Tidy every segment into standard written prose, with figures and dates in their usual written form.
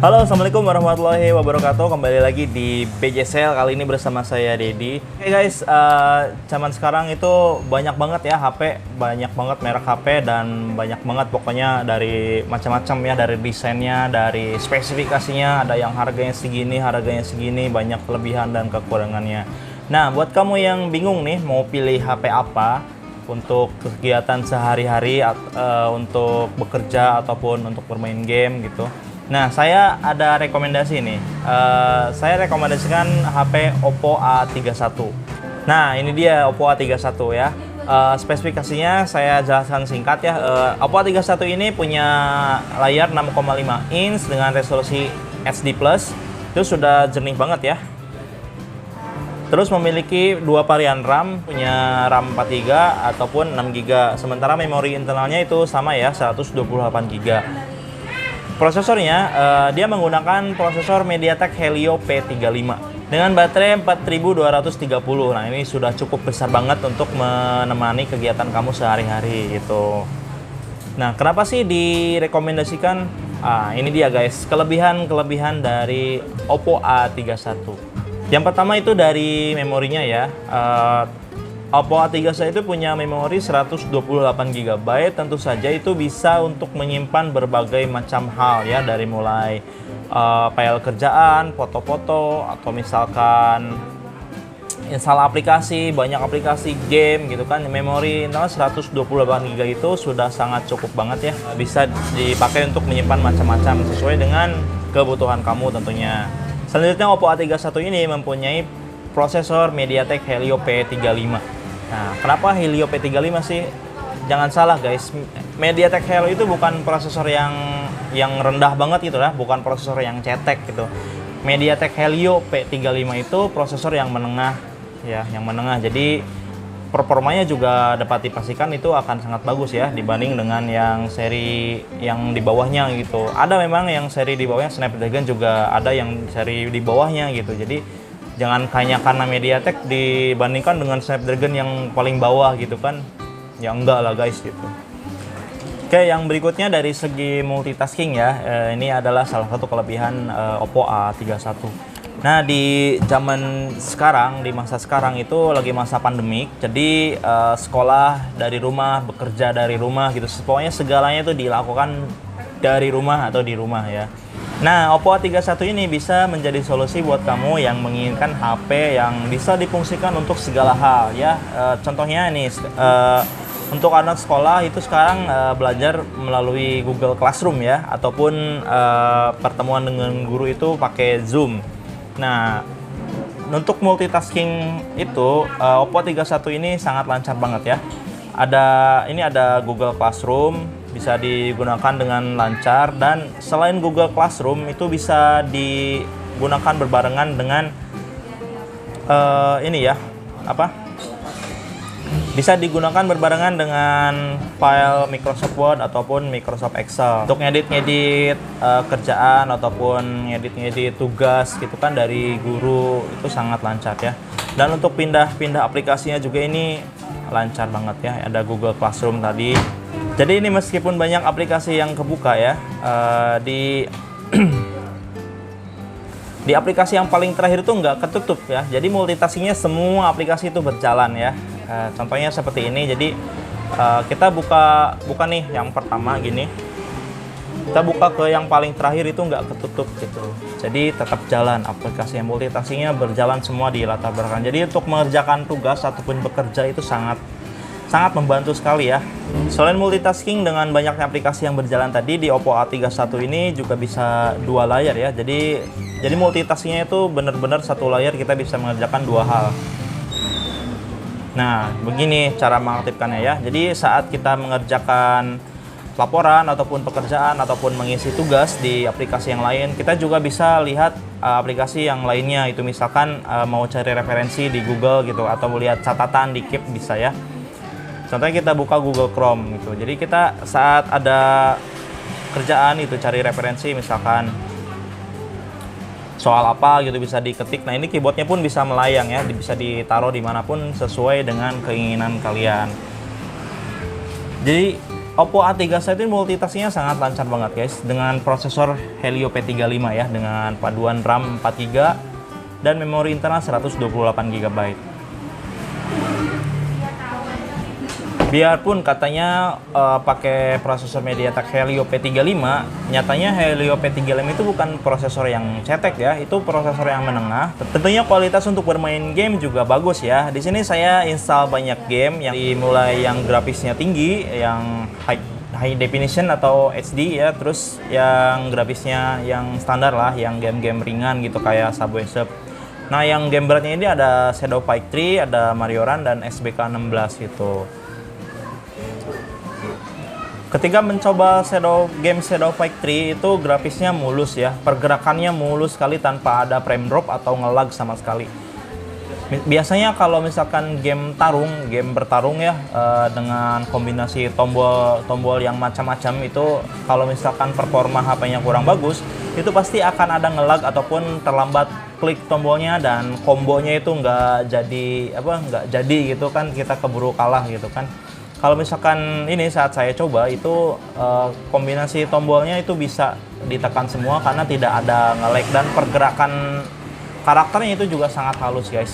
Halo, assalamualaikum warahmatullahi wabarakatuh. Kembali lagi di BJSL, kali ini bersama saya Dedi. Oke guys, zaman sekarang itu banyak banget ya HP, banyak banget merek HP dan banyak banget pokoknya dari macam-macam ya, dari desainnya, dari spesifikasinya, ada yang harganya segini, banyak kelebihan dan kekurangannya. Nah, buat kamu yang bingung nih mau pilih HP apa untuk kegiatan sehari-hari, untuk bekerja ataupun untuk bermain game gitu. Nah, saya ada rekomendasi nih. Saya rekomendasikan HP Oppo A31. Nah, ini dia Oppo A31 ya. Spesifikasinya saya jelaskan singkat ya. Oppo A31 ini punya layar 6,5 inch dengan resolusi HD+. Itu sudah jernih banget ya. Terus memiliki dua varian RAM, punya RAM 4GB ataupun 6GB. Sementara memori internalnya itu sama ya, 128GB. Prosesornya, dia menggunakan prosesor MediaTek Helio P35 dengan baterai 4230. Nah, ini sudah cukup besar banget untuk menemani kegiatan kamu sehari-hari gitu. Nah, kenapa sih direkomendasikan? Ini dia guys, kelebihan-kelebihan dari Oppo A31. Yang pertama itu dari memorinya ya. Oppo A31 itu punya memori 128GB. Tentu saja itu bisa untuk menyimpan berbagai macam hal ya, dari mulai file kerjaan, foto-foto, atau misalkan install aplikasi, banyak aplikasi game gitu kan. Memori internal 128GB itu sudah sangat cukup banget ya. Bisa dipakai untuk menyimpan macam-macam sesuai dengan kebutuhan kamu tentunya. Selanjutnya Oppo A31 ini mempunyai prosesor MediaTek Helio P35. Nah, kenapa Helio P35 sih? Jangan salah guys, MediaTek Helio itu bukan prosesor yang rendah banget gitu lah, bukan prosesor yang cetek gitu. MediaTek Helio P35 itu prosesor yang menengah ya, yang menengah. Jadi performanya juga dapat dipastikan itu akan sangat bagus ya dibanding dengan yang seri yang di bawahnya gitu. Ada memang yang seri di bawahnya Snapdragon, juga ada yang seri di bawahnya gitu. Jadi jangan hanya karena MediaTek dibandingkan dengan Snapdragon yang paling bawah gitu kan. Ya enggak lah guys gitu. Oke, yang berikutnya dari segi multitasking ya. Ini adalah salah satu kelebihan Oppo A31. Nah, di zaman sekarang, di masa sekarang itu lagi masa pandemik. Jadi sekolah dari rumah, bekerja dari rumah gitu. Pokoknya segalanya itu dilakukan dari rumah atau di rumah ya. Nah, Oppo A31 ini bisa menjadi solusi buat kamu yang menginginkan HP yang bisa difungsikan untuk segala hal ya. Contohnya nih, untuk anak sekolah itu sekarang belajar melalui Google Classroom ya, ataupun pertemuan dengan guru itu pakai Zoom. Nah, untuk multitasking itu Oppo A31 ini sangat lancar banget ya. Ini ada Google Classroom, bisa digunakan dengan lancar, dan selain Google Classroom itu bisa digunakan berbarengan dengan ini ya, bisa digunakan berbarengan dengan file Microsoft Word ataupun Microsoft Excel untuk ngedit kerjaan ataupun ngedit tugas gitu kan dari guru. Itu sangat lancar ya. Dan untuk pindah-pindah aplikasinya juga ini lancar banget ya. Ada Google Classroom tadi. Jadi ini meskipun banyak aplikasi yang kebuka ya, di aplikasi yang paling terakhir itu nggak ketutup ya. Jadi multitaskingnya semua aplikasi itu berjalan ya. Contohnya seperti ini. Jadi kita buka nih yang pertama gini. Kita buka ke yang paling terakhir itu nggak ketutup gitu. Jadi tetap jalan, aplikasi yang multitaskingnya berjalan semua di latar belakang. Jadi untuk mengerjakan tugas ataupun bekerja itu sangat membantu sekali ya. Selain multitasking dengan banyaknya aplikasi yang berjalan tadi, di Oppo A31 ini juga bisa dua layar ya. Jadi multitaskingnya itu benar-benar satu layar kita bisa mengerjakan dua hal. Nah, begini cara mengaktifkannya ya. Jadi saat kita mengerjakan laporan ataupun pekerjaan ataupun mengisi tugas di aplikasi yang lain, kita juga bisa lihat aplikasi yang lainnya. Itu misalkan mau cari referensi di Google gitu, atau lihat catatan di Keep bisa ya. Contohnya kita buka Google Chrome gitu. Jadi kita saat ada kerjaan itu cari referensi, misalkan soal apa gitu bisa diketik. Nah, ini keyboardnya pun bisa melayang ya, bisa ditaruh dimanapun sesuai dengan keinginan kalian. Jadi Oppo A31 ini multitaskingnya sangat lancar banget guys, dengan prosesor Helio P35 ya, dengan paduan RAM 4GB dan memori internal 128GB. Biarpun katanya pakai prosesor MediaTek Helio P35, nyatanya Helio P35 itu bukan prosesor yang cetek ya, itu prosesor yang menengah. Tentunya kualitas untuk bermain game juga bagus ya. Di sini saya install banyak game yang dimulai yang grafisnya tinggi, yang high definition atau HD ya, terus yang grafisnya yang standar lah, yang game-game ringan gitu kayak Subway Surf. Nah, yang game beratnya ini ada Shadow Fight 3, ada Mario Run dan SBK 16 gitu. Ketika mencoba game Shadow Fight 3 itu grafisnya mulus ya, pergerakannya mulus sekali tanpa ada frame drop atau nge-lag sama sekali. Biasanya kalau misalkan game bertarung ya, dengan kombinasi tombol yang macam-macam itu, kalau misalkan performa HP-nya kurang bagus, itu pasti akan ada nge-lag ataupun terlambat klik tombolnya dan kombonya itu nggak jadi gitu kan, kita keburu kalah gitu kan. Kalau misalkan ini saat saya coba itu kombinasi tombolnya itu bisa ditekan semua karena tidak ada nge-lag, dan pergerakan karakternya itu juga sangat halus guys.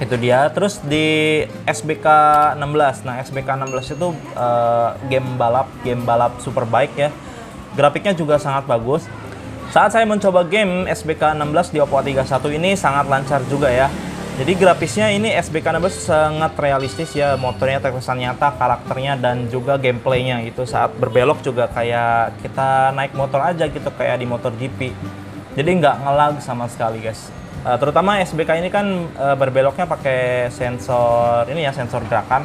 Itu dia. Terus di SBK 16, nah SBK 16 itu game balap superbike ya, grafiknya juga sangat bagus. Saat saya mencoba game SBK 16 di Oppo A31 ini sangat lancar juga ya. Jadi grafisnya ini SBK 16 sangat realistis ya, motornya terkesan nyata, karakternya dan juga gameplaynya itu saat berbelok juga kayak kita naik motor aja gitu, kayak di MotoGP. Jadi nggak ngelag sama sekali guys. Terutama SBK ini kan berbeloknya pakai sensor gerakan.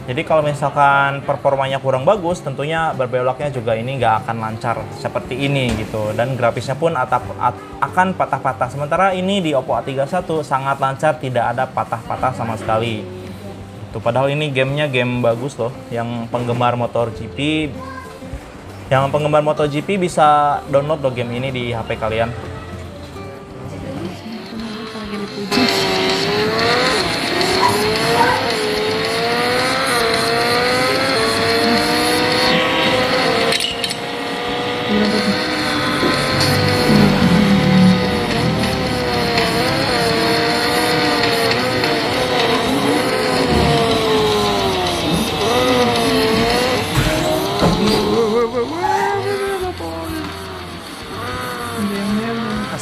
Jadi kalau misalkan performanya kurang bagus, tentunya berbeloknya juga ini nggak akan lancar seperti ini gitu. Dan grafisnya pun akan patah-patah. Sementara ini di Oppo A31 sangat lancar, tidak ada patah-patah sama sekali. Tuh, padahal ini gamenya game bagus loh. Yang penggemar MotoGP bisa download loh game ini di HP kalian.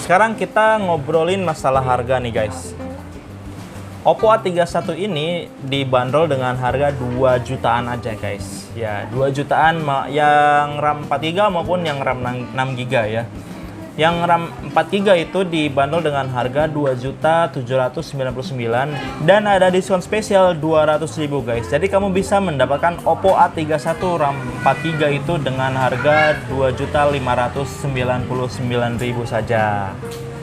Sekarang kita ngobrolin masalah harga nih guys. Oppo A31 ini dibanderol dengan harga 2 jutaan aja guys. Ya, 2 jutaan yang RAM 4GB maupun yang RAM 6GB ya. Yang RAM 4GB itu dibanderol dengan harga 2.799.000 dan ada diskon spesial 200.000 guys. Jadi kamu bisa mendapatkan Oppo A31 RAM 4GB itu dengan harga 2.599.000 saja.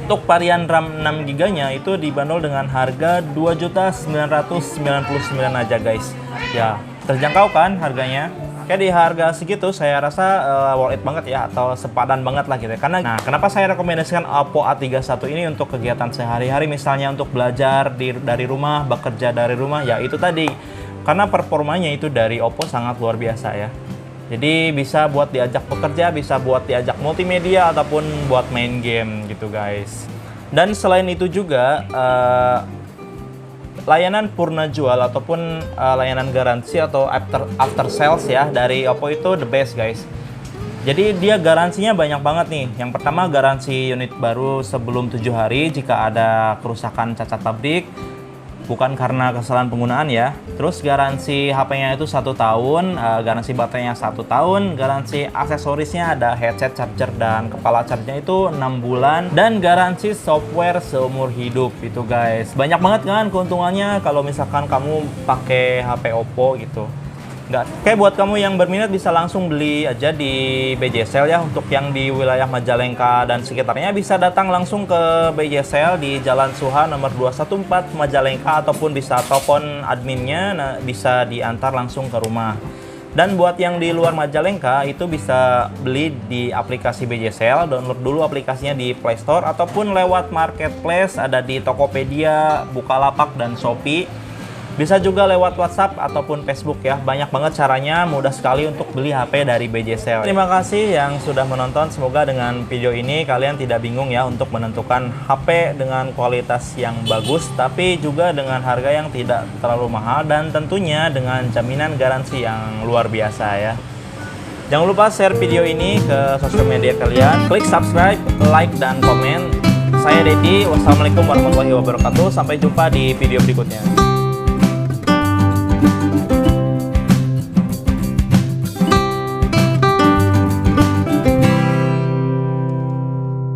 Untuk varian RAM 6GB-nya itu dibanderol dengan harga 2.999.000 aja guys. Ya, terjangkau kan harganya? Kayak di harga segitu saya rasa worth it banget ya, atau sepadan banget lah gitu. Karena kenapa saya rekomendasikan Oppo A31 ini untuk kegiatan sehari-hari, misalnya untuk belajar dari rumah, bekerja dari rumah, ya itu tadi. Karena performanya itu dari Oppo sangat luar biasa ya. Jadi bisa buat diajak bekerja, bisa buat diajak multimedia, ataupun buat main game gitu guys. Dan selain itu juga layanan purna jual ataupun layanan garansi atau after sales ya dari Oppo itu the best guys. Jadi dia garansinya banyak banget nih. Yang pertama garansi unit baru sebelum 7 hari jika ada kerusakan cacat pabrik, bukan karena kesalahan penggunaan ya. Terus garansi HP-nya itu 1 tahun, garansi baterainya 1 tahun, garansi aksesorisnya ada headset, charger, dan kepala chargernya itu 6 bulan, dan garansi software seumur hidup itu guys. Banyak banget kan keuntungannya kalau misalkan kamu pakai HP Oppo gitu. Nggak. Oke, buat kamu yang berminat bisa langsung beli aja di BJSL ya. Untuk yang di wilayah Majalengka dan sekitarnya bisa datang langsung ke BJSL di Jalan Suha nomor 214 Majalengka, ataupun bisa telepon adminnya, nah, bisa diantar langsung ke rumah. Dan buat yang di luar Majalengka itu bisa beli di aplikasi BJSL, download dulu aplikasinya di Play Store ataupun lewat marketplace, ada di Tokopedia, Bukalapak, dan Shopee. Bisa juga lewat WhatsApp ataupun Facebook ya. Banyak banget caranya, mudah sekali untuk beli HP dari BJSL. Terima kasih yang sudah menonton. Semoga dengan video ini kalian tidak bingung ya untuk menentukan HP dengan kualitas yang bagus, tapi juga dengan harga yang tidak terlalu mahal dan tentunya dengan jaminan garansi yang luar biasa ya. Jangan lupa share video ini ke sosial media kalian, klik subscribe, like, dan komen. Saya Dedi, wassalamualaikum warahmatullahi wabarakatuh. Sampai jumpa di video berikutnya.